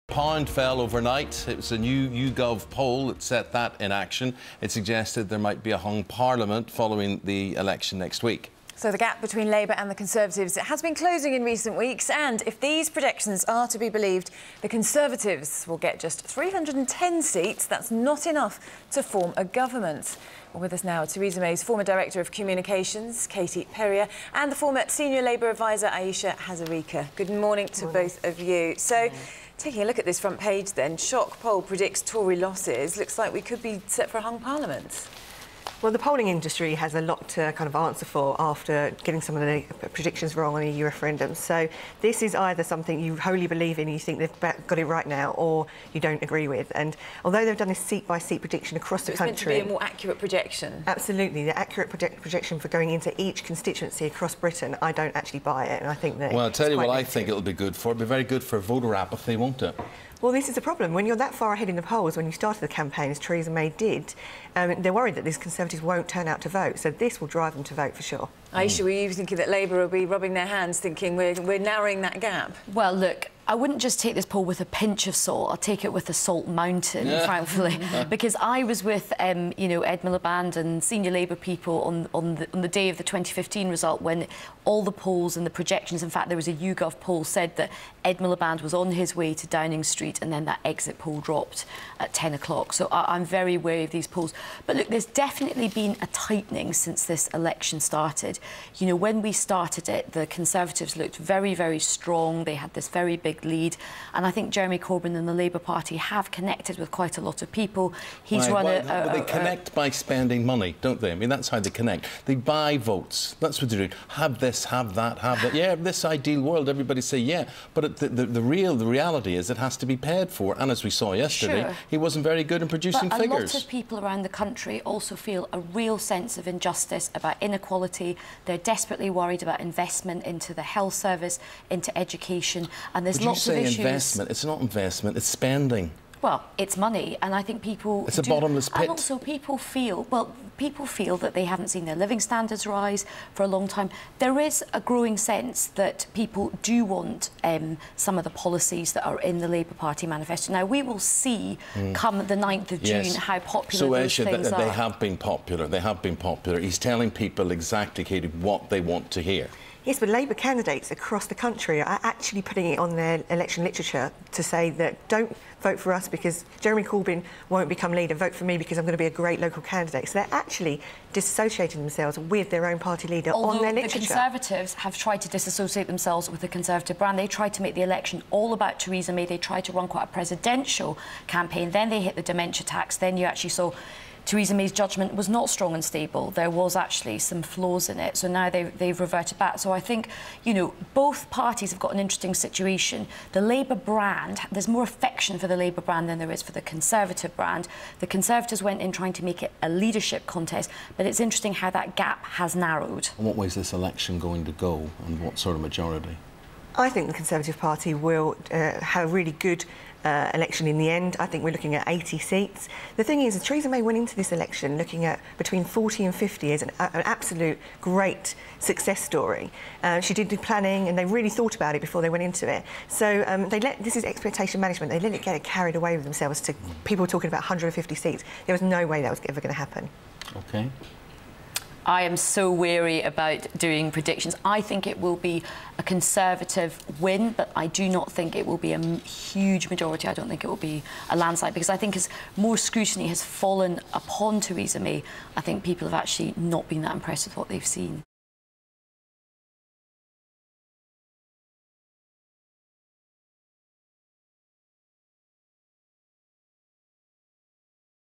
Pound fell overnight. It was a new YouGov poll that set that in action. It suggested there might be a hung parliament following the election next week. So the gap between Labour and the Conservatives has been closing in recent weeks, and if these projections are to be believed, the Conservatives will get just 310 seats. That's not enough to form a government. Well, with us now, Theresa May's former Director of Communications, Katie Perrier, and the former Senior Labour Advisor, Aisha Hazarika. Good morning to both of you. So, taking a look at this front page then, Shock poll predicts Tory losses. Looks like we could be set for a hung parliament. Well, the polling industry has a lot to kind of answer for after getting some of the predictions wrong on EU referendums. So this is either something you wholly believe in and you think they've got it right now, or you don't agree with. And although they've done this seat-by-seat prediction across the country... It's meant to be a more accurate projection. Absolutely. The accurate projection for going into each constituency across Britain, I don't actually buy it, and I think that... Well, I'll tell you what I think it'll be good for. It'll be very good for voter apathy, won't it? Well, this is the problem. When you're that far ahead in the polls, when you started the campaign, as Theresa May did, they're worried that these Conservatives won't turn out to vote. So this will drive them to vote for sure. Aisha, were you thinking that Labour will be rubbing their hands, thinking we're narrowing that gap? Well, look, I wouldn't just take this poll with a pinch of salt. I'll take it with a salt mountain, frankly, because I was with, you know, Ed Miliband and senior Labour people on the day of the 2015 result, when all the polls and the projections, in fact, there was a YouGov poll, said that Ed Miliband was on his way to Downing Street, and then that exit poll dropped at 10 o'clock. So I'm very wary of these polls. But look, there's definitely been a tightening since this election started. You know, when we started it, the Conservatives looked very, very strong. They had this very big lead, and I think Jeremy Corbyn and the Labour Party have connected with quite a lot of people. He's run they connect by spending money, don't they? I mean, that's how they connect. They buy votes. That's what they do. Have this, have that, have that. Yeah, this ideal world, everybody say yeah, but the reality is it has to be paid for, and as we saw yesterday, he wasn't very good in producing figures. But a lot of people around the country also feel a real sense of injustice about inequality. They're desperately worried about investment into the health service, into education, and there's lots of issues. Investment? It's not investment, it's spending. Well, it's money, and I think people... It's a bottomless pit. And also people feel, well, people feel that they haven't seen their living standards rise for a long time. There is a growing sense that people do want some of the policies that are in the Labour Party manifesto. Now, we will see come the 9th of June how popular those things are. They have been popular. They have been popular. He's telling people exactly, Katie, what they want to hear. Yes, but Labour candidates across the country are actually putting it on their election literature to say that don't vote for us because Jeremy Corbyn won't become leader, vote for me because I'm going to be a great local candidate. So they're actually disassociating themselves with their own party leader on their literature. The Conservatives have tried to disassociate themselves with the Conservative brand. They tried to make the election all about Theresa May. They tried to run quite a presidential campaign. Then they hit the dementia tax. Then you actually saw Theresa May's judgment was not strong and stable. There was actually some flaws in it. So now they've reverted back. So I think, you know, both parties have got an interesting situation. The Labour brand, there's more affection for the Labour brand than there is for the Conservative brand. The Conservatives went in trying to make it a leadership contest, but it's interesting how that gap has narrowed. In what way is this election going to go, and what sort of majority? I think the Conservative Party will have a really good election in the end. I think we're looking at 80 seats. The thing is, Theresa May went into this election looking at between 40 and 50 as an absolute great success story. She did the planning, and they really thought about it before they went into it. So this is expectation management. They let it get carried away with themselves to people talking about 150 seats. There was no way that was ever going to happen. OK. I am so wary about doing predictions. I think it will be a Conservative win, but I do not think it will be a huge majority. I don't think it will be a landslide, because I think as more scrutiny has fallen upon Theresa May, I think people have actually not been that impressed with what they've seen.